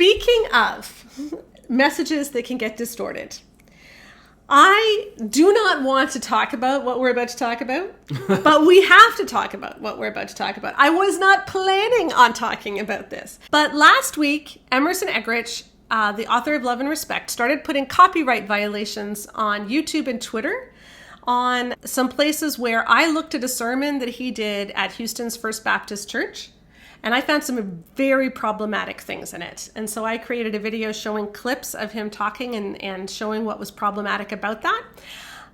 speaking of messages that can get distorted, I do not want to talk about what we're about to talk about, but we have to talk about what we're about to talk about. I was not planning on talking about this. But last week, Emerson Eggerichs, the author of Love and Respect, started putting copyright violations on YouTube and Twitter on some places where I looked at a sermon that he did at Houston's First Baptist Church. And I found some very problematic things in it. And so I created a video showing clips of him talking and showing what was problematic about that.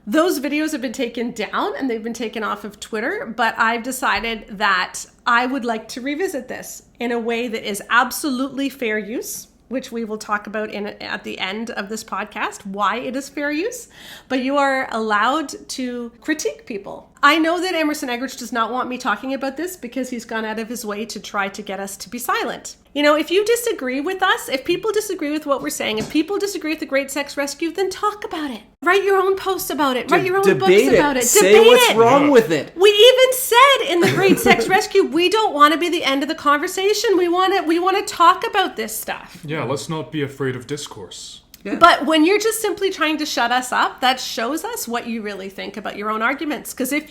Those videos have been taken down and they've been taken off of Twitter, but I've decided that I would like to revisit this in a way that is absolutely fair use, which we will talk about at the end of this podcast, why it is fair use. But you are allowed to critique people. I know that Emerson Eggerichs does not want me talking about this because he's gone out of his way to try to get us to be silent. You know, if you disagree with us, if people disagree with what we're saying, if people disagree with the Great Sex Rescue, then talk about it. Write your own posts about it. Write your own books about it. Say what's wrong with it. We even said in the Great Sex Rescue, we don't want to be the end of the conversation. We want to talk about this stuff. Yeah, let's not be afraid of discourse. Yeah. But when you're just simply trying to shut us up, that shows us what you really think about your own arguments. Because if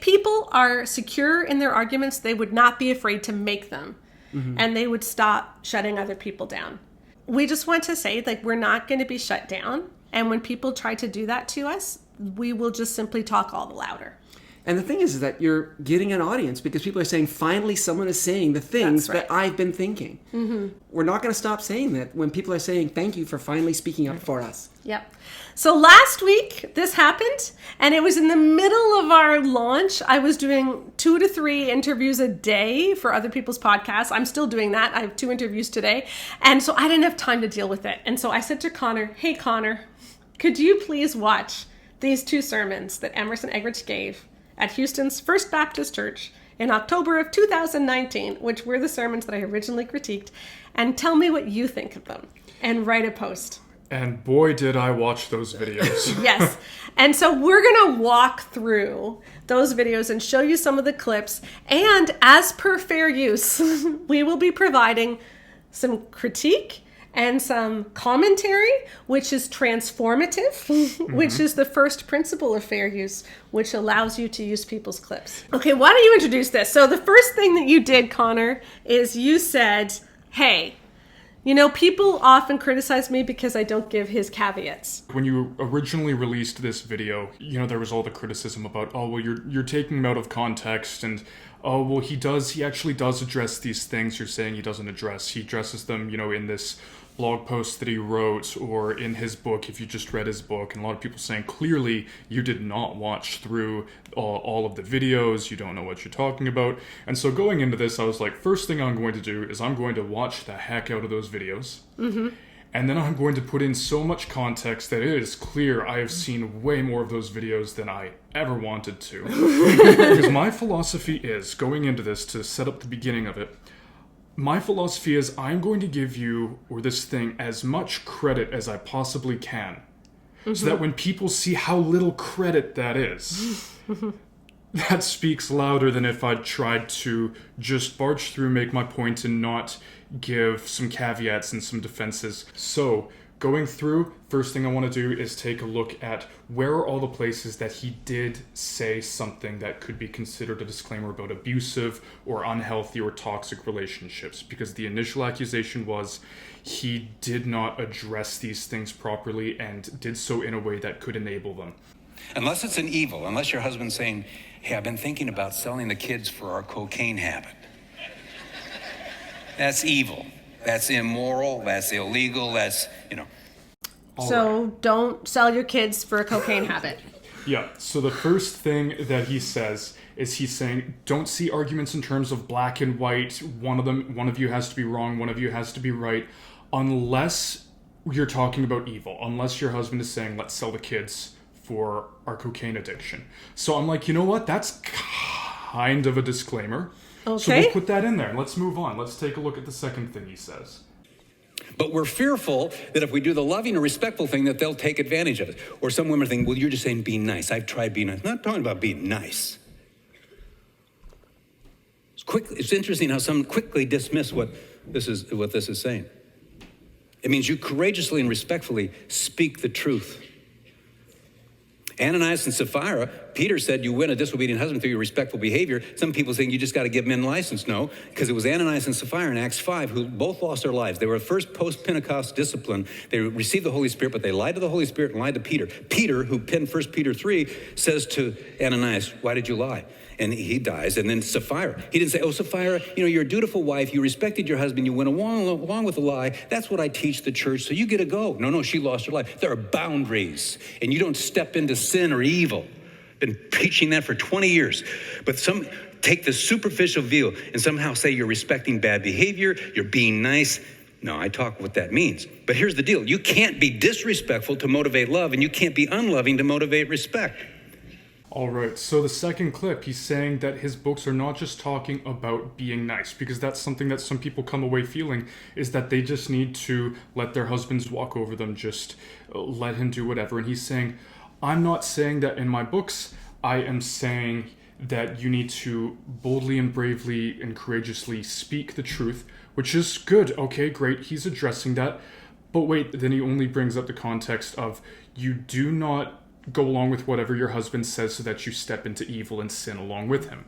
people are secure in their arguments, they would not be afraid to make them. Mm-hmm. And they would stop shutting other people down. We just want to say, like, we're not going to be shut down. And when people try to do that to us, we will just simply talk all the louder. And the thing is that you're getting an audience because people are saying, finally, someone is saying the things that I've been thinking. Mm-hmm. We're not going to stop saying that when people are saying, thank you for finally speaking up for us. Yep. So last week, this happened, and it was in the middle of our launch. I was doing 2 to 3 interviews a day for other people's podcasts. I'm still doing that. I have 2 interviews today. And so I didn't have time to deal with it. And so I said to Connor, hey, Connor, could you please watch these 2 sermons that Emerson Eggerichs gave at Houston's First Baptist Church in October of 2019, which were the sermons that I originally critiqued, and tell me what you think of them, and write a post. And boy, did I watch those videos. Yes. And so we're going to walk through those videos and show you some of the clips. And as per fair use, we will be providing some critique and some commentary, which is transformative, which is the first principle of fair use, which allows you to use people's clips. Okay, why don't you introduce this? So the first thing that you did, Connor, is you said, hey, you know, people often criticize me because I don't give his caveats. When you originally released this video, you know, there was all the criticism about, oh, well, you're taking him out of context, and oh, well, he actually does address these things you're saying he doesn't address. He addresses them, you know, in this blog post that he wrote or in his book, if you just read his book. And a lot of people saying, clearly, you did not watch through all of the videos. You don't know what you're talking about. And so going into this, I was like, first thing I'm going to do is I'm going to watch the heck out of those videos. Mm-hmm. And then I'm going to put in so much context that it is clear I have seen way more of those videos than I ever wanted to. Because my philosophy is, going into this to set up the beginning of it, my philosophy is I'm going to give you, or this thing, as much credit as I possibly can. Mm-hmm. So that when people see how little credit that is, that speaks louder than if I'd tried to just barge through, make my point, and not give some caveats and some defenses. So, going through, first thing I want to do is take a look at where are all the places that he did say something that could be considered a disclaimer about abusive or unhealthy or toxic relationships. Because the initial accusation was he did not address these things properly and did so in a way that could enable them. Unless it's an evil, unless your husband's saying, hey, I've been thinking about selling the kids for our cocaine habit. That's evil. That's immoral. That's illegal. That's, you know. So don't sell your kids for a cocaine habit. Yeah. So the first thing that he says is he's saying, don't see arguments in terms of black and white. One of you has to be wrong. One of you has to be right. Unless you're talking about evil. Unless your husband is saying, let's sell the kids for our cocaine addiction. So I'm like, you know what? That's kind of a disclaimer. Okay. So we'll put that in there. Let's move on. Let's take a look at the second thing he says. But we're fearful that if we do the loving or respectful thing, that they'll take advantage of it. Or some women think, well, you're just saying be nice. I've tried being nice. I'm not talking about being nice. It's interesting how some quickly dismiss what This is what this is saying. It means you courageously and respectfully speak the truth. Ananias and Sapphira, Peter said you win a disobedient husband through your respectful behavior. Some people think you just got to give men license. No, because it was Ananias and Sapphira in Acts 5 who both lost their lives. They were first post-Pentecost discipline. They received the Holy Spirit, but they lied to the Holy Spirit and lied to Peter. Peter, who penned 1 Peter 3, says to Ananias, why did you lie? And he dies. And then Sapphira, he didn't say, oh, Sapphira, you're a dutiful wife. You respected your husband. You went along with the lie. That's what I teach the church, so you get to go. No, she lost her life. There are boundaries, and you don't step into sin or evil. Been preaching that for 20 years. But some take the superficial view and somehow say you're respecting bad behavior, you're being nice. No, I talk what that means. But here's the deal. You can't be disrespectful to motivate love, and you can't be unloving to motivate respect. All right, so the second clip, he's saying that his books are not just talking about being nice, because that's something that some people come away feeling, is that they just need to let their husbands walk over them, just let him do whatever. And he's saying, I'm not saying that in my books. I am saying that you need to boldly and bravely and courageously speak the truth, which is good. Okay, great, he's addressing that. But wait, then he only brings up the context of you do not go along with whatever your husband says so that you step into evil and sin along with him.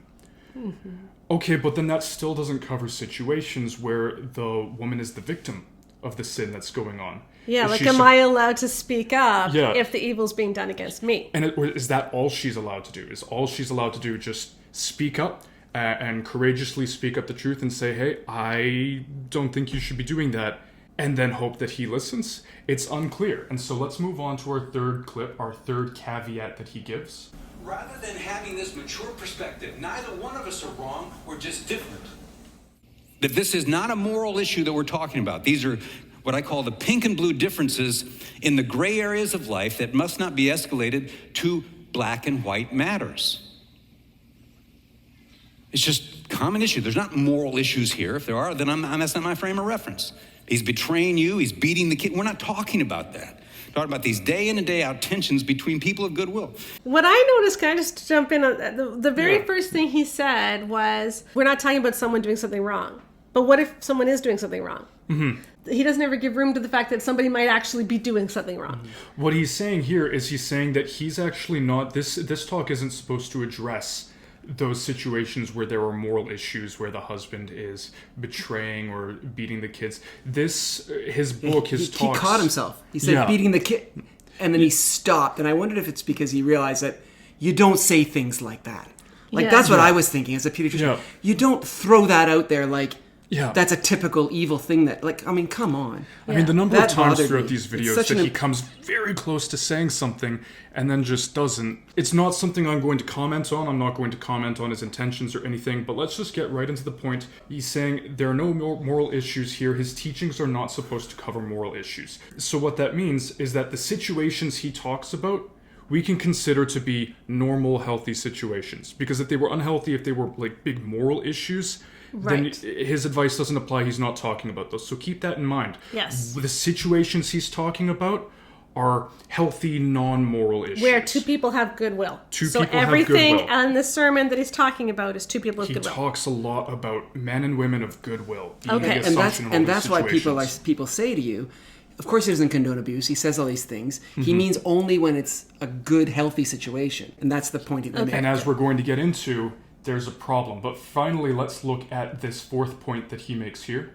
Mm-hmm. Okay, but then that still doesn't cover situations where the woman is the victim of the sin that's going on. Yeah, am I allowed to speak up if the evil's being done against me? And is that all she's allowed to do? Is all she's allowed to do just speak up and courageously speak up the truth and say, hey, I don't think you should be doing that, and then hope that he listens? It's unclear. And so let's move on to our third clip, our third caveat that he gives. Rather than having this mature perspective, neither one of us are wrong, we're just different. That this is not a moral issue that we're talking about. These are what I call the pink and blue differences in the gray areas of life that must not be escalated to black and white matters. It's just common issue. There's not moral issues here. If there are, then that's not my frame of reference. He's betraying you. He's beating the kid. We're not talking about that. We're talking about these day in and day out tensions between people of goodwill. What I noticed, can I just jump in? The very first thing he said was, we're not talking about someone doing something wrong. But what if someone is doing something wrong? Mm-hmm. He doesn't ever give room to the fact that somebody might actually be doing something wrong. Mm-hmm. What he's saying here is he's saying that he's actually not, this talk isn't supposed to address those situations where there are moral issues, where the husband is betraying or beating the kids. His book, his talks... He caught himself. He said beating the kid, and then he stopped. And I wondered if it's because he realized that you don't say things like that. That's what I was thinking as a pediatrician. Yeah. You don't throw that out there like... Yeah. That's a typical evil thing that, come on. I mean, the number of times throughout these videos that he comes very close to saying something and then just doesn't. It's not something I'm going to comment on. I'm not going to comment on his intentions or anything, but let's just get right into the point. He's saying there are no moral issues here. His teachings are not supposed to cover moral issues. So what that means is that the situations he talks about, we can consider to be normal, healthy situations. Because if they were unhealthy, if they were big moral issues... Then his advice doesn't apply. He's not talking about those. So keep that in mind. Yes. The situations he's talking about are healthy, non-moral issues. Where two people have goodwill. So everything on the sermon that he's talking about is two people of goodwill. He talks a lot about men and women of goodwill. Okay, and that's why people say to you, of course he doesn't condone abuse. He says all these things. Mm-hmm. He means only when it's a good, healthy situation. And that's the point he's making. And as we're going to get into... there's a problem. But finally, let's look at this fourth point that he makes here.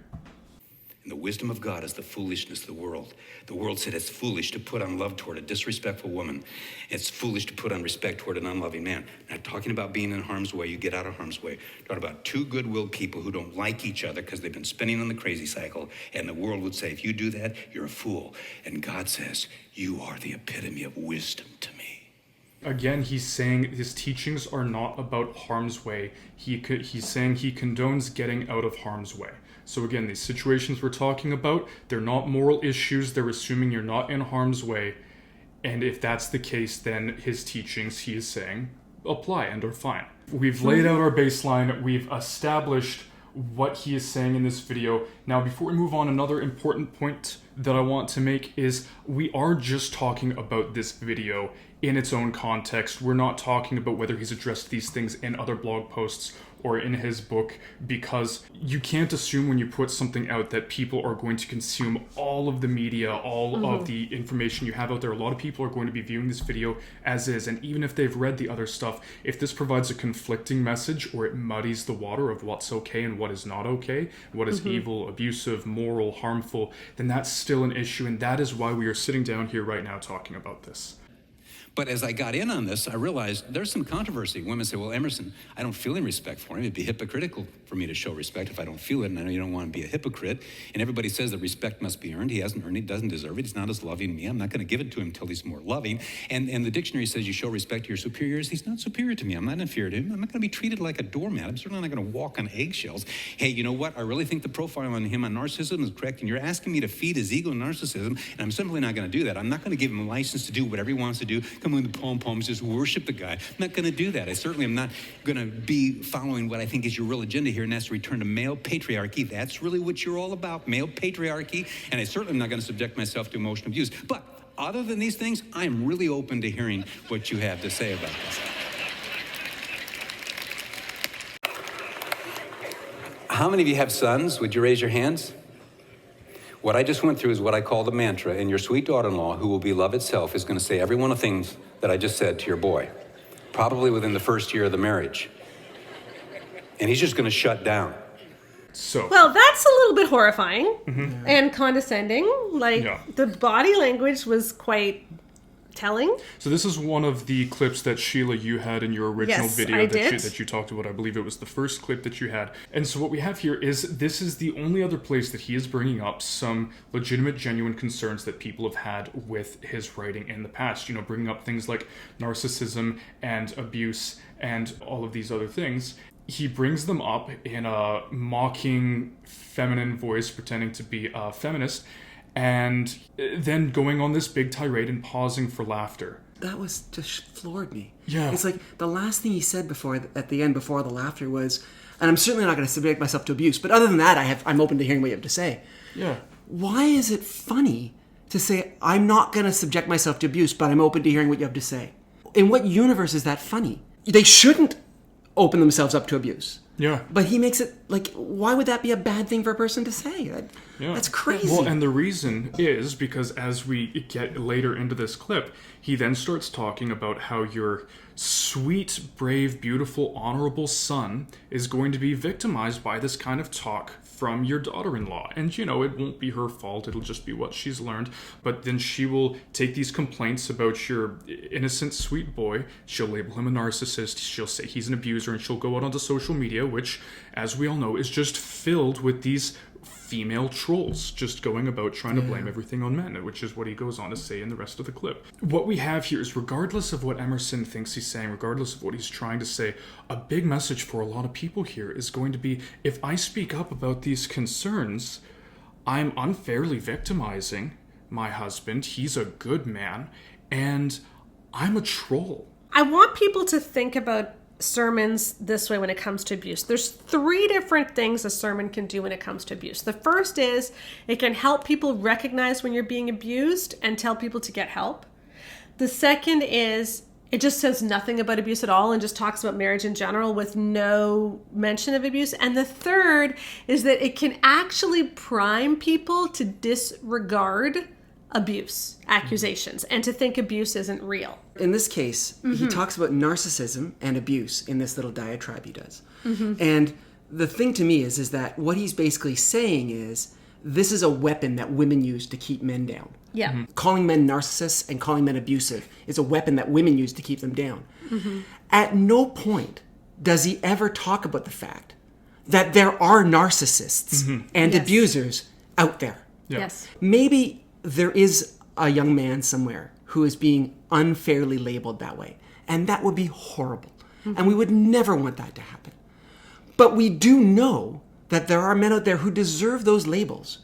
And the wisdom of God is the foolishness of the world. The world said it's foolish to put on love toward a disrespectful woman. It's foolish to put on respect toward an unloving man. Not talking about being in harm's way. You get out of harm's way. Talking about two goodwill people who don't like each other because they've been spinning on the crazy cycle. And the world would say, if you do that, you're a fool. And God says, you are the epitome of wisdom to me. Again, he's saying his teachings are not about harm's way. He's saying he condones getting out of harm's way. So again, these situations we're talking about, they're not moral issues. They're assuming you're not in harm's way. And if that's the case, then his teachings, he is saying, apply and are fine. We've laid out our baseline. We've established what he is saying in this video. Now, before we move on, another important point that I want to make is we are just talking about this video in its own context. We're not talking about whether he's addressed these things in other blog posts or in his book, because you can't assume when you put something out that people are going to consume all of the media, all of the information you have out there. A lot of people are going to be viewing this video as is, and even if they've read the other stuff, if this provides a conflicting message or it muddies the water of what's okay and what is not okay, what is evil, abusive, moral, harmful, then that's still an issue, and that is why we are sitting down here right now talking about this. But as I got in on this, I realized there's some controversy. Women say, well, Emerson, I don't feel any respect for him. It'd be hypocritical for me to show respect if I don't feel it, and I know you don't want to be a hypocrite. And everybody says that respect must be earned. He hasn't earned it, doesn't deserve it. He's not as loving me. I'm not going to give it to him until he's more loving. And the dictionary says you show respect to your superiors. He's not superior to me. I'm not inferior to him. I'm not going to be treated like a doormat. I'm certainly not going to walk on eggshells. Hey, you know what? I really think the profile on him on narcissism is correct, and you're asking me to feed his ego narcissism, and I'm simply not going to do that. I'm not going to give him a license to do whatever he wants to do. Come with the poems, just worship the guy. I'm not going to do that. I certainly am not going to be following what I think is your real agenda here, and that's to return to male patriarchy. That's really what you're all about, male patriarchy, and I certainly am not going to subject myself to emotional abuse. But other than these things, I'm really open to hearing what you have to say about this. How many of you have sons? Would you raise your hands? What I just went through is what I call the mantra, and your sweet daughter-in-law, who will be love itself, is going to say every one of the things that I just said to your boy, probably within the first year of the marriage. And he's just going to shut down. Well, that's a little bit horrifying and condescending. Like, the body language was quite telling. So this is one of the clips that Sheila, you had in your original video that you talked about. I believe it was the first clip that you had. And so what we have here is, this is the only other place that he is bringing up some legitimate, genuine concerns that people have had with his writing in the past. You know, bringing up things like narcissism and abuse and all of these other things. He brings them up in a mocking, feminine voice, pretending to be a feminist, and then going on this big tirade and pausing for laughter. That was just floored me. Yeah. It's like the last thing he said at the end before the laughter was, and I'm certainly not going to subject myself to abuse, but other than that, I'm open to hearing what you have to say. Yeah. Why is it funny to say, I'm not going to subject myself to abuse, but I'm open to hearing what you have to say? In what universe is that funny? They shouldn't open themselves up to abuse. Yeah. But he makes it, like, why would that be a bad thing for a person to say? That's crazy. Well, and the reason is because as we get later into this clip, he then starts talking about how your sweet, brave, beautiful, honorable son is going to be victimized by this kind of talk from your daughter-in-law. And, you know, it won't be her fault. It'll just be what she's learned. But then she will take these complaints about your innocent, sweet boy. She'll label him a narcissist. She'll say he's an abuser, and she'll go out onto social media, which, as we all know, is just filled with these female trolls just going about trying to blame everything on men, which is what he goes on to say in the rest of the clip. What we have here is, regardless of what Emerson thinks he's saying, regardless of what he's trying to say, a big message for a lot of people here is going to be, if I speak up about these concerns, I'm unfairly victimizing my husband. He's a good man, and I'm a troll. I want people to think about sermons this way when it comes to abuse. There's 3 different things a sermon can do when it comes to abuse. The first is it can help people recognize when you're being abused and tell people to get help. The second is it just says nothing about abuse at all and just talks about marriage in general with no mention of abuse. And the third is that it can actually prime people to disregard abuse accusations and to think abuse isn't real. In this case, he talks about narcissism and abuse in this little diatribe he does. And the thing to me is that what he's basically saying is this is a weapon that women use to keep men down. Yeah. Calling men narcissists and calling men abusive is a weapon that women use to keep them down. At no point does he ever talk about the fact that there are narcissists and abusers out there. Yeah. Yes. Maybe there is a young man somewhere who is being unfairly labeled that way. And that would be horrible. And we would never want that to happen. But we do know that there are men out there who deserve those labels,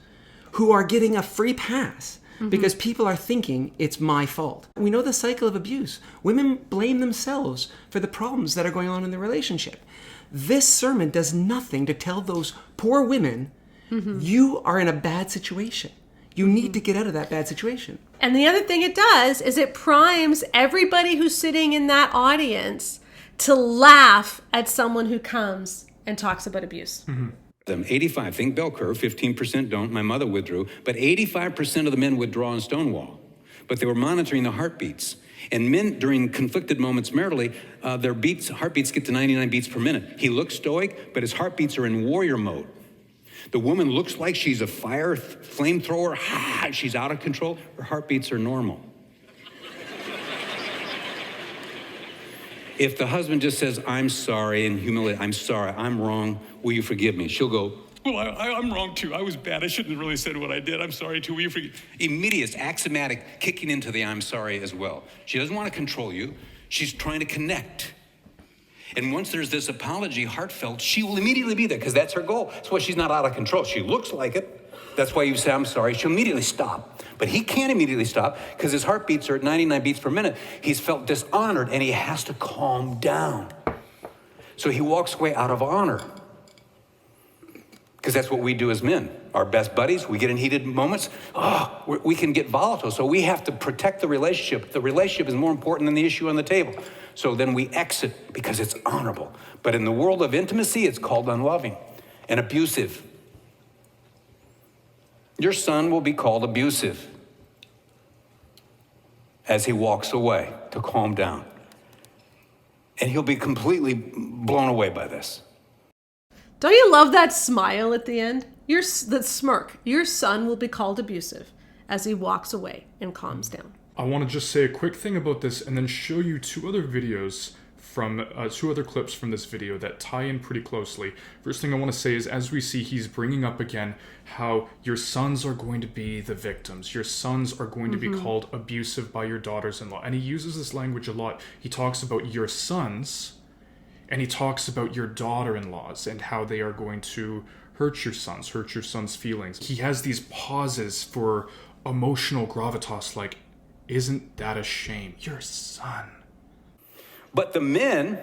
who are getting a free pass because people are thinking it's my fault. We know the cycle of abuse. Women blame themselves for the problems that are going on in the relationship. This sermon does nothing to tell those poor women, you are in a bad situation. You need to get out of that bad situation. And the other thing it does is it primes everybody who's sitting in that audience to laugh at someone who comes and talks about abuse. Them 85, think bell curve, 15% don't. My mother withdrew, but 85% of the men withdraw in Stonewall. But they were monitoring the heartbeats. And men, during conflicted moments maritally, their heartbeats get to 99 beats per minute. He looks stoic, but his heartbeats are in warrior mode. The woman looks like she's a flamethrower. She's out of control. Her heartbeats are normal. If the husband just says, I'm sorry, and humiliate, I'm sorry, I'm wrong, will you forgive me? She'll go, well, I'm wrong too. I was bad. I shouldn't have really said what I did. I'm sorry too. Will you forgive? Immediate, it's axiomatic, kicking into the I'm sorry as well. She doesn't want to control you. She's trying to connect. And once there's this apology, heartfelt, she will immediately be there because that's her goal. That's why she's not out of control. She looks like it. That's why you say, I'm sorry. She'll immediately stop. But he can't immediately stop because his heartbeats are at 99 beats per minute. He's felt dishonored and he has to calm down. So he walks away out of honor. Because that's what we do as men. Our best buddies, we get in heated moments. We can get volatile. So we have to protect the relationship. The relationship is more important than the issue on the table. So then we exit because it's honorable. But in the world of intimacy, it's called unloving and abusive. Your son will be called abusive as he walks away to calm down. And he'll be completely blown away by this. Don't you love that smile at the end? That smirk. Your son will be called abusive as he walks away and calms down. I want to just say a quick thing about this and then show you two other clips from this video that tie in pretty closely. First thing I want to say is, as we see, he's bringing up again how your sons are going to be the victims. Your sons are going to be called abusive by your daughters-in-law. And he uses this language a lot. He talks about your sons and he talks about your daughter-in-laws and how they are going to hurt your sons' feelings. He has these pauses for emotional gravitas like, isn't that a shame? Your son. But the men,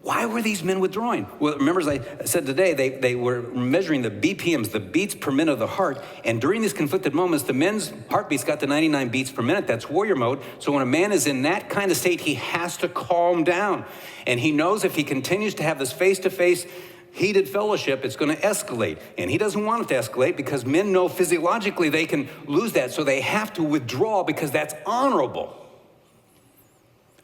why were these men withdrawing? Well, remember, as I said today, they were measuring the BPMs, the beats per minute of the heart. And during these conflicted moments, the men's heartbeats got to 99 beats per minute. That's warrior mode. So when a man is in that kind of state, he has to calm down. And he knows if he continues to have this face-to-face heated fellowship, it's going to escalate. And he doesn't want it to escalate because men know physiologically they can lose that. So they have to withdraw because that's honorable.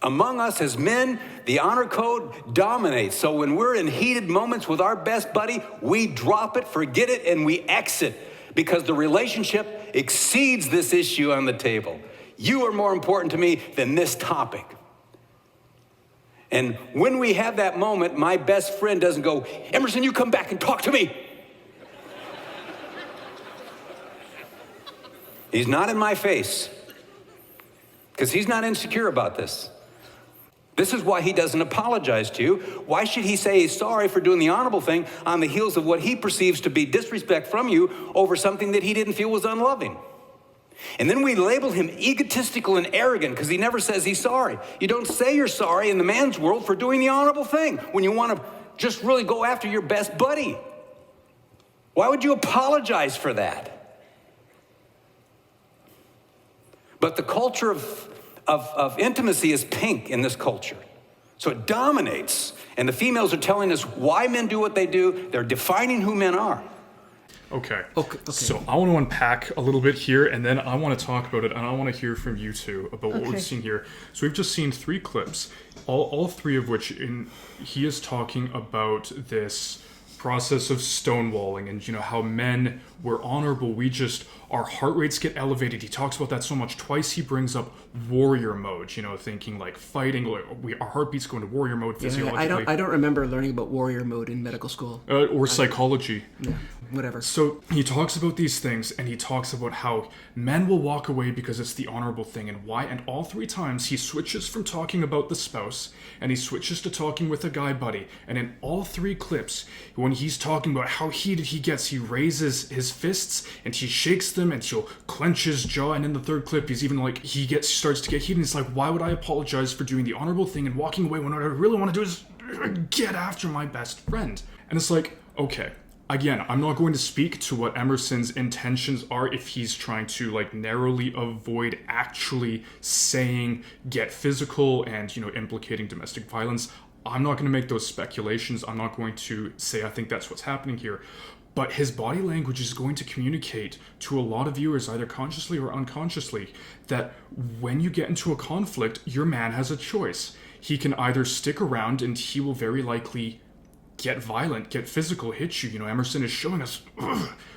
Among us as men, the honor code dominates. So when we're in heated moments with our best buddy, we drop it, forget it, and we exit because the relationship exceeds this issue on the table. You are more important to me than this topic. And when we have that moment, my best friend doesn't go, Emerson, you come back and talk to me. He's not in my face because he's not insecure about this. This is why he doesn't apologize to you. Why should he say he's sorry for doing the honorable thing on the heels of what he perceives to be disrespect from you over something that he didn't feel was unloving? And then we label him egotistical and arrogant because he never says he's sorry. You don't say you're sorry in the man's world for doing the honorable thing when you want to just really go after your best buddy. Why would you apologize for that? But the culture of intimacy is pink in this culture. So it dominates. And the females are telling us why men do what they do. They're defining who men are. Okay. So I want to unpack a little bit here, and then I want to talk about it, and I want to hear from you two about what we've seen here. So we've just seen 3 clips, all 3 of which he is talking about this process of stonewalling and, how men were honorable. Our heart rates get elevated. He talks about that so much. Twice he brings up warrior mode, thinking like fighting, our heartbeats go into warrior mode physiologically. I don't remember learning about warrior mode in medical school. Or psychology. Yeah, whatever. So he talks about these things, and he talks about how men will walk away because it's the honorable thing, and why. And all 3 times he switches from talking about the spouse, and he switches to talking with a guy buddy. And in all 3 clips, when he's talking about how heated he gets, he raises his fists and he shakes them and he'll clench his jaw. And in the 3rd clip, he's even like, starts to get heated. And it's like, why would I apologize for doing the honorable thing and walking away when what I really want to do is get after my best friend? And it's like, okay. Again, I'm not going to speak to what Emerson's intentions are if he's trying to narrowly avoid actually saying get physical and, implicating domestic violence. I'm not going to make those speculations. I'm not going to say I think that's what's happening here. But his body language is going to communicate to a lot of viewers, either consciously or unconsciously, that when you get into a conflict, your man has a choice. He can either stick around and he will very likely get violent, get physical, hit you. You know, Emerson is showing us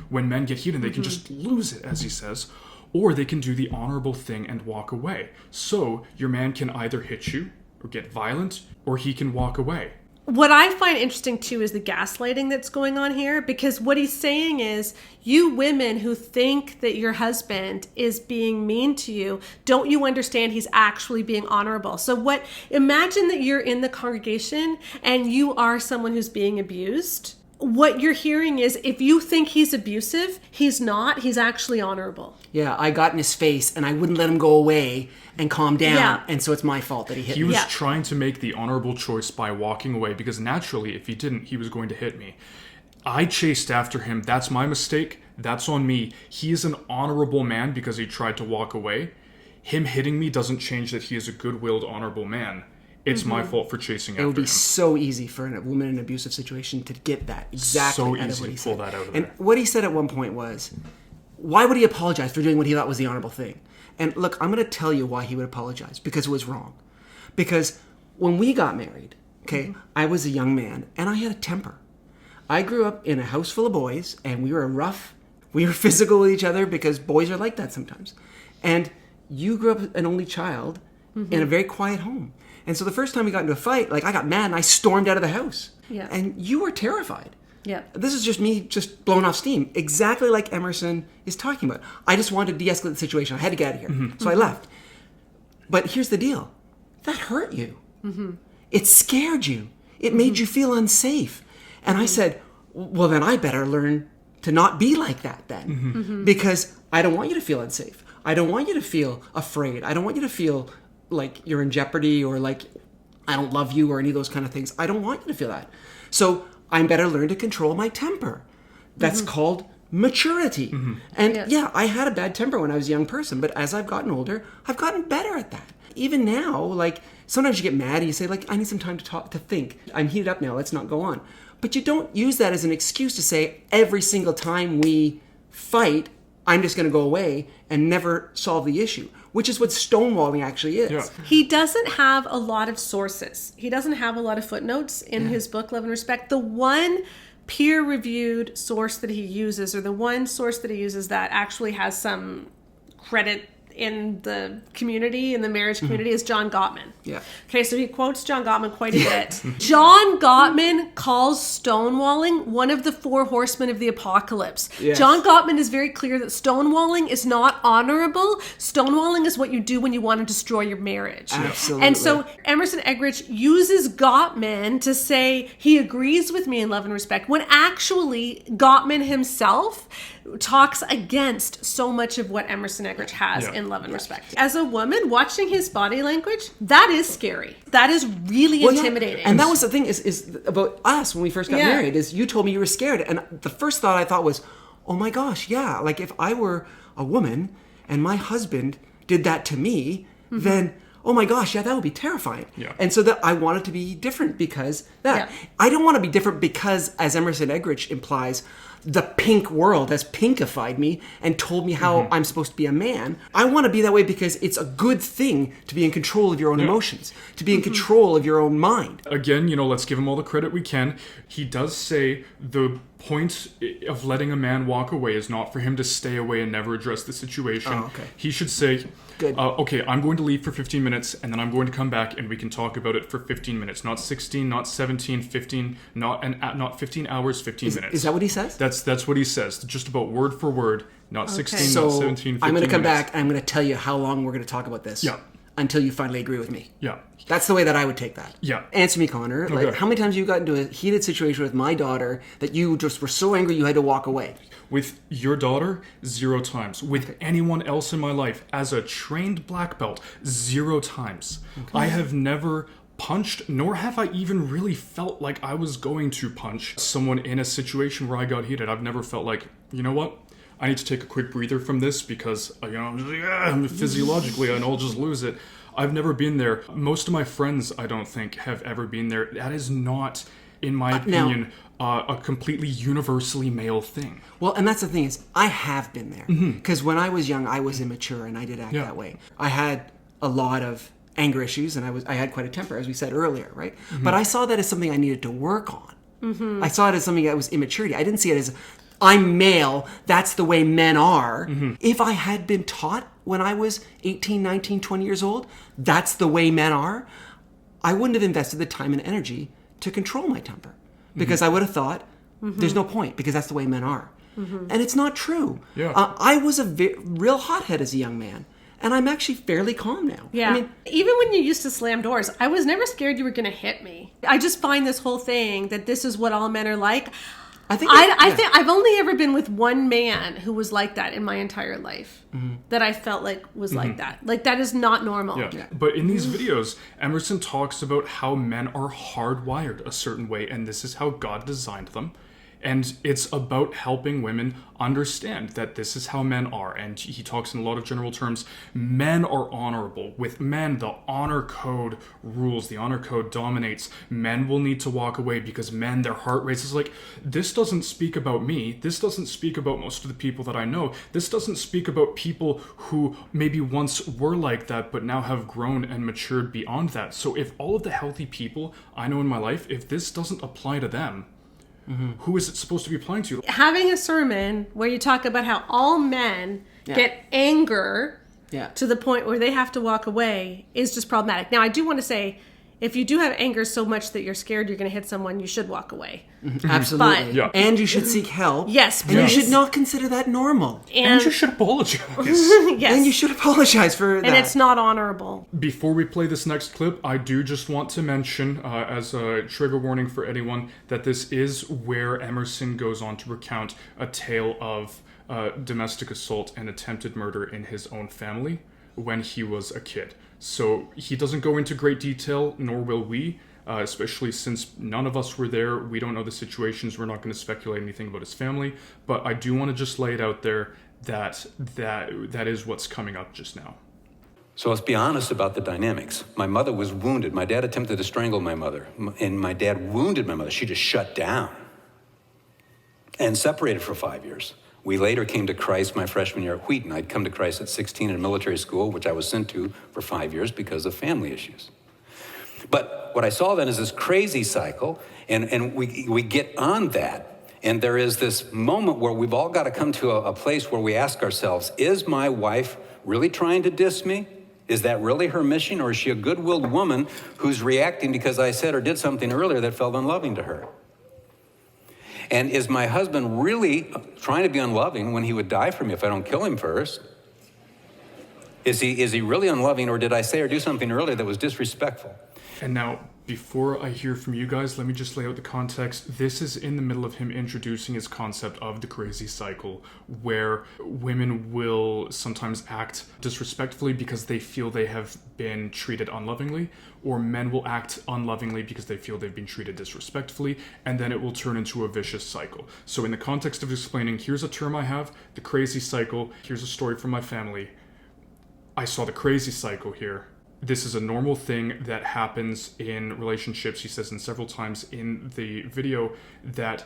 when men get heated, they can just lose it, as he says. Or they can do the honorable thing and walk away. So your man can either hit you or get violent, or he can walk away. What I find interesting too is the gaslighting that's going on here, because what he's saying is, you women who think that your husband is being mean to you, don't you understand he's actually being honorable? So imagine that you're in the congregation and you are someone who's being abused. What you're hearing is, if you think he's abusive, he's not. He's actually honorable. Yeah, I got in his face and I wouldn't let him go away and calm down. Yeah. And so it's my fault that he hit me. He was trying to make the honorable choice by walking away, because naturally, if he didn't, he was going to hit me. I chased after him. That's my mistake. That's on me. He is an honorable man because he tried to walk away. Him hitting me doesn't change that he is a good-willed, honorable man. It's my fault for chasing after him. It would be so easy for a woman in an abusive situation to get that exactly so out of easy what he to pull said. that out of and there. what he said at one point was, why would he apologize for doing what he thought was the honorable thing? And look, I'm going to tell you why he would apologize, because it was wrong. Because when we got married, okay, I was a young man and I had a temper. I grew up in a house full of boys and we were physical with each other because boys are like that sometimes. And you grew up an only child in a very quiet home. And so the first time we got into a fight, like, I got mad and I stormed out of the house. Yeah. And you were terrified. Yeah. This is just me just blowing off steam, exactly like Emerson is talking about. I just wanted to de-escalate the situation. I had to get out of here. So I left. But here's the deal. That hurt you. It scared you. It made you feel unsafe. And I said, well, then I better learn to not be like that then. Because I don't want you to feel unsafe. I don't want you to feel afraid. I don't want you to feel like you're in jeopardy or like I don't love you or any of those kind of things. I don't want you to feel that. So I better learn to control my temper. That's called maturity. And yeah, I had a bad temper when I was a young person, but as I've gotten older, I've gotten better at that. Even now, like, sometimes you get mad and you say, like, I need some time to think. I'm heated up now, let's not go on. But you don't use that as an excuse to say every single time we fight, I'm just going to go away and never solve the issue, which is what stonewalling actually is. Yeah. He doesn't have a lot of sources. He doesn't have a lot of footnotes in his book, Love and Respect. The one peer-reviewed source that he uses, or the one source that he uses that actually has some credit in the community, in the marriage community, is John Gottman. Yeah. Okay, so he quotes John Gottman quite a bit. John Gottman calls stonewalling one of the 4 horsemen of the apocalypse. Yes. John Gottman is very clear that stonewalling is not honorable. Stonewalling is what you do when you want to destroy your marriage. Absolutely. And so Emerson Eggerichs uses Gottman to say he agrees with me in Love and Respect, when actually Gottman himself talks against so much of what Emerson Eggerichs has in Love and Respect. As a woman, watching his body language, that is scary. That is really intimidating. And that was the thing is about us when we first got married, is you told me you were scared. And the first thought I thought was, oh my gosh, yeah. Like, if I were a woman and my husband did that to me, then, oh my gosh, yeah, that would be terrifying. Yeah. And so that I wanted to be different because that. I don't want to be different because, as Emerson Eggerichs implies, the pink world has pinkified me and told me how I'm supposed to be a man. I want to be that way because it's a good thing to be in control of your own emotions, to be in control of your own mind. Again, let's give him all the credit we can. He does say the point of letting a man walk away is not for him to stay away and never address the situation. Oh, okay. He should say, Good. Okay, I'm going to leave for 15 minutes and then I'm going to come back and we can talk about it for 15 minutes. Not 16, not 17, 15, not 15 hours, 15 minutes. Is that what he says? That's what he says. Just about word for word. Not 16, So not 17, 15 I'm going to come minutes. back and I'm going to tell you how long we're going to talk about this. Yeah. Until you finally agree with me. Yeah. That's the way that I would take that. Yeah. Answer me, Connor. Like, Okay. how many times you got into a heated situation with my daughter that you just were so angry you had to walk away? With your daughter, 0 times. With anyone else in my life, as a trained black belt, 0 times. I have never punched, nor have I even really felt like I was going to punch someone in a situation where I got heated. I've never felt like, you know what? I need to take a quick breather from this because, physiologically, I know I'll just lose it. I've never been there. Most of my friends, I don't think, have ever been there. That is not, in my opinion, a completely universally male thing. Well, and that's the thing is, I have been there. Because when I was young, I was immature and I did act that way. I had a lot of anger issues and I had quite a temper, as we said earlier, right? But I saw that as something I needed to work on. I saw it as something that was immaturity. I didn't see it as, I'm male, that's the way men are. If I had been taught when I was 18, 19, 20 years old, that's the way men are, I wouldn't have invested the time and energy to control my temper. Because I would have thought, there's no point, because that's the way men are. And it's not true. I was a real hothead as a young man. And I'm actually fairly calm now. Yeah. I mean, even when you used to slam doors, I was never scared you were going to hit me. I just find this whole thing that this is what all men are like. I think I've only ever been with one man who was like that in my entire life. That I felt like was like that. Like, that is not normal. Yeah. But in these videos, Emerson talks about how men are hardwired a certain way, and this is how God designed them. And it's about helping women understand that this is how men are. And he talks in a lot of general terms. Men are honorable. With men, the honor code rules. The honor code dominates. Men will need to walk away because men, their heart races. Like, this doesn't speak about me. This doesn't speak about most of the people that I know. This doesn't speak about people who maybe once were like that, but now have grown and matured beyond that. So if all of the healthy people I know in my life, if this doesn't apply to them, who is it supposed to be applying to? Having a sermon where you talk about how all men get anger to the point where they have to walk away is just problematic. Now, I do want to say, if you do have anger so much that you're scared you're going to hit someone, you should walk away. Absolutely. But, and you should seek help. Yes, and you should not consider that normal. And you should apologize. Yes. And you should apologize for that. And it's not honorable. Before we play this next clip, I do just want to mention, as a trigger warning for anyone, that this is where Emerson goes on to recount a tale of domestic assault and attempted murder in his own family when he was a kid. So he doesn't go into great detail, nor will we, especially since none of us were there. We don't know the situations. We're not going to speculate anything about his family. But I do want to just lay it out there that is what's coming up just now. So let's be honest about the dynamics. My mother was wounded. My dad attempted to strangle my mother, and my dad wounded my mother. She just shut down and separated for 5 years. We later came to Christ my freshman year at Wheaton. I'd come to Christ at 16 in a military school, which I was sent to for 5 years because of family issues. But what I saw then is this crazy cycle, and we get on that, and there is this moment where we've all got to come to a place where we ask ourselves, is my wife really trying to diss me? Is that really her mission, or is she a good-willed woman who's reacting because I said or did something earlier that felt unloving to her? And is my husband really trying to be unloving when he would die for me if I don't kill him first? Is he really unloving, or did I say or do something earlier that was disrespectful? And now, before I hear from you guys, let me just lay out the context. This is in the middle of him introducing his concept of the crazy cycle, where women will sometimes act disrespectfully because they feel they have been treated unlovingly, or men will act unlovingly because they feel they've been treated disrespectfully, and then it will turn into a vicious cycle. So in the context of explaining, here's a term I have, the crazy cycle, here's a story from my family. I saw the crazy cycle here. This is a normal thing that happens in relationships. He says in several times in the video that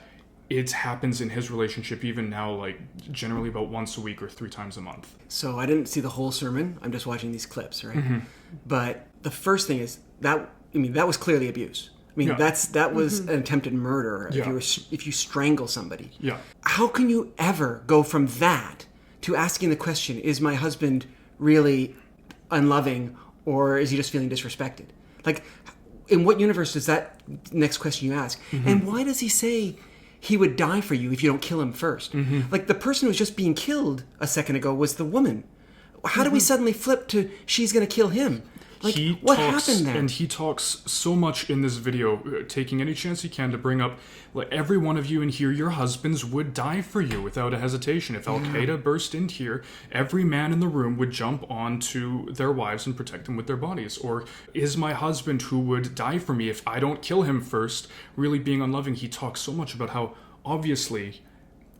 it happens in his relationship even now, like generally about once a week or 3 times a month. So I didn't see the whole sermon. I'm just watching these clips, right? But the first thing is that was clearly abuse. I mean, that was an attempted murder. If you strangle somebody. Yeah. How can you ever go from that to asking the question, is my husband really unloving, or is he just feeling disrespected? Like, in what universe does that next question you ask? And why does he say he would die for you if you don't kill him first? Like, the person who was just being killed a second ago was the woman. How do we suddenly flip to she's going to kill him? Like, what happened there? And he talks so much in this video, taking any chance he can to bring up, like, every one of you in here, your husbands would die for you without a hesitation. If Al-Qaeda burst in here, every man in the room would jump onto their wives and protect them with their bodies. Or is my husband who would die for me if I don't kill him first really being unloving? He talks so much about how, obviously,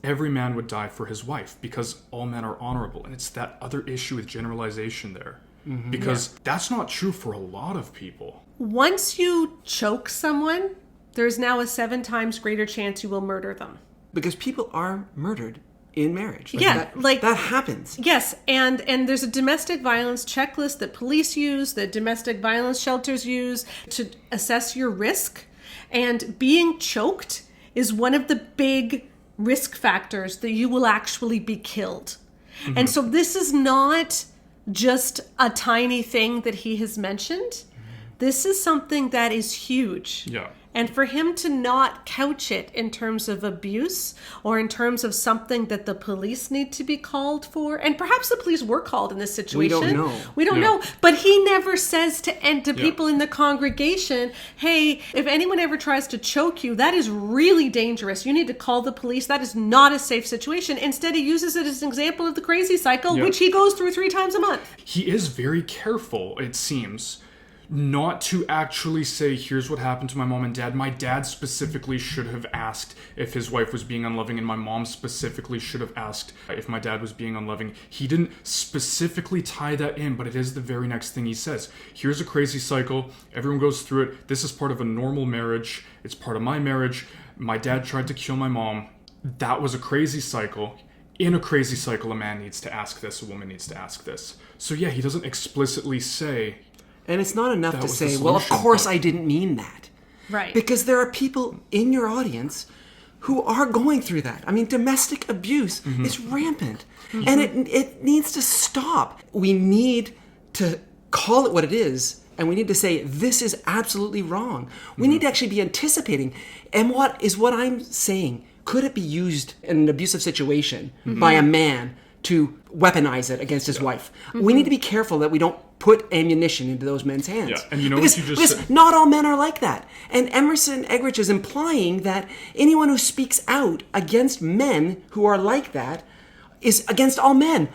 every man would die for his wife because all men are honorable. And it's that other issue with generalization there. because that's not true for a lot of people. Once you choke someone, there's now a 7 times greater chance you will murder them. Because people are murdered in marriage. That happens. Yes, and there's a domestic violence checklist that police use, that domestic violence shelters use to assess your risk. And being choked is one of the big risk factors that you will actually be killed. And so this is not just a tiny thing that he has mentioned. This is something that is huge. Yeah. And for him to not couch it in terms of abuse or in terms of something that the police need to be called for, and perhaps the police were called in this situation. We don't know. But he never says to people in the congregation, hey, if anyone ever tries to choke you, that is really dangerous. You need to call the police. That is not a safe situation. Instead, he uses it as an example of the crazy cycle, which he goes through 3 times a month. He is very careful, it seems, not to actually say, here's what happened to my mom and dad. My dad specifically should have asked if his wife was being unloving, and my mom specifically should have asked if my dad was being unloving. He didn't specifically tie that in, but it is the very next thing he says. Here's a crazy cycle. Everyone goes through it. This is part of a normal marriage. It's part of my marriage. My dad tried to kill my mom. That was a crazy cycle. In a crazy cycle, a man needs to ask this, a woman needs to ask this. So yeah, he doesn't explicitly say... And it's not enough to say, well, of course I didn't mean that. Right. Because there are people in your audience who are going through that. I mean, domestic abuse is rampant. And it needs to stop. We need to call it what it is. And we need to say, this is absolutely wrong. We need to actually be anticipating. And what I'm saying, could it be used in an abusive situation by a man to weaponize it against his wife? We need to be careful that we don't put ammunition into those men's hands. Yeah, and you know because, what you just because said? Not all men are like that. And Emerson Eggerichs is implying that anyone who speaks out against men who are like that is against all men.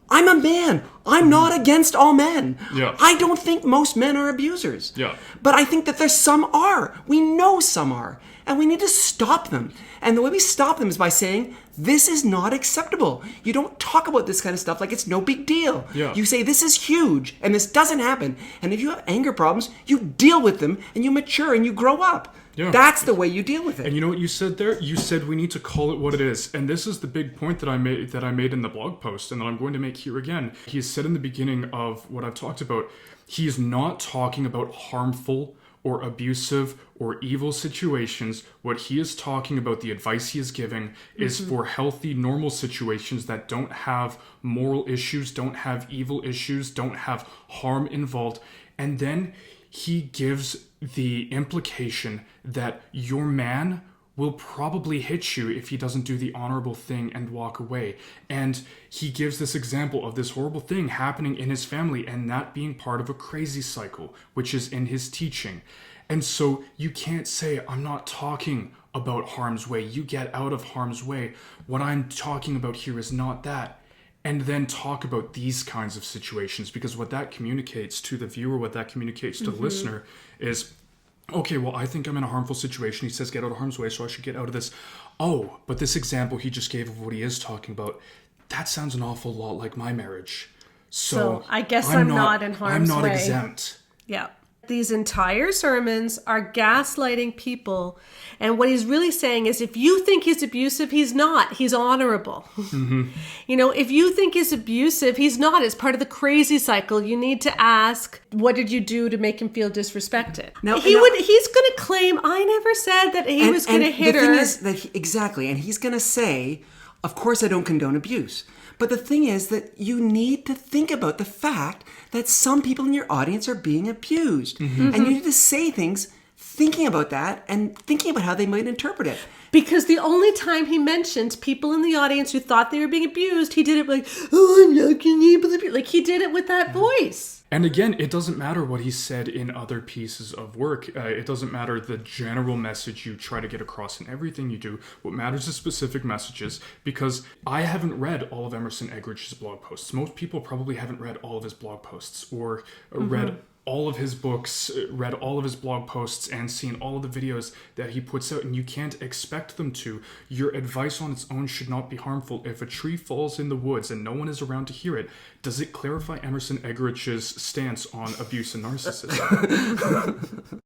I'm a man. I'm not against all men. Yeah. I don't think most men are abusers. Yeah. But I think that there's some are. We know some are. And we need to stop them. And the way we stop them is by saying, this is not acceptable. You don't talk about this kind of stuff like it's no big deal. Yeah. You say, this is huge, and this doesn't happen. And if you have anger problems, you deal with them, and you mature, and you grow up. Yeah. That's the way you deal with it. And you know what you said there? You said we need to call it what it is. And this is the big point that I made in the blog post, and that I'm going to make here again. He said in the beginning of what I've talked about, he is not talking about harmful or abusive or evil situations. What he is talking about, the advice he is giving, is for healthy, normal situations that don't have moral issues, don't have evil issues, don't have harm involved. And then he gives the implication that your man will probably hit you if he doesn't do the honorable thing and walk away. And he gives this example of this horrible thing happening in his family and that being part of a crazy cycle, which is in his teaching. And so you can't say, I'm not talking about harm's way. You get out of harm's way. What I'm talking about here is not that. And then talk about these kinds of situations, because what that communicates to the viewer, what that communicates to the listener is, okay, well, I think I'm in a harmful situation. He says get out of harm's way, so I should get out of this. Oh, but this example he just gave of what he is talking about, that sounds an awful lot like my marriage. So I guess I'm not in harm's way. I'm not exempt. Yeah. These entire sermons are gaslighting people. And what he's really saying is, if you think he's abusive, he's not. He's honorable. You know, if you think he's abusive, he's not. It's part of the crazy cycle. You need to ask, what did you do to make him feel disrespected? He's going to claim, I never said that he was going to hit her. The thing is that exactly. And he's going to say, of course I don't condone abuse. But the thing is that you need to think about the fact that some people in your audience are being abused. And you need to say things thinking about that and thinking about how they might interpret it. Because the only time he mentioned people in the audience who thought they were being abused, he did it like, oh, I'm not going to believe you. Like, he did it with that voice. And again, it doesn't matter what he said in other pieces of work. It doesn't matter the general message you try to get across in everything you do. What matters is specific messages, because I haven't read all of Emerson Eggerichs' blog posts. Most people probably haven't read all of his blog posts or read all of his books, read all of his blog posts, and seen all of the videos that he puts out, and you can't expect them to. Your advice on its own should not be harmful. If a tree falls in the woods and no one is around to hear it, does it clarify Emerson Eggerichs' stance on abuse and narcissism?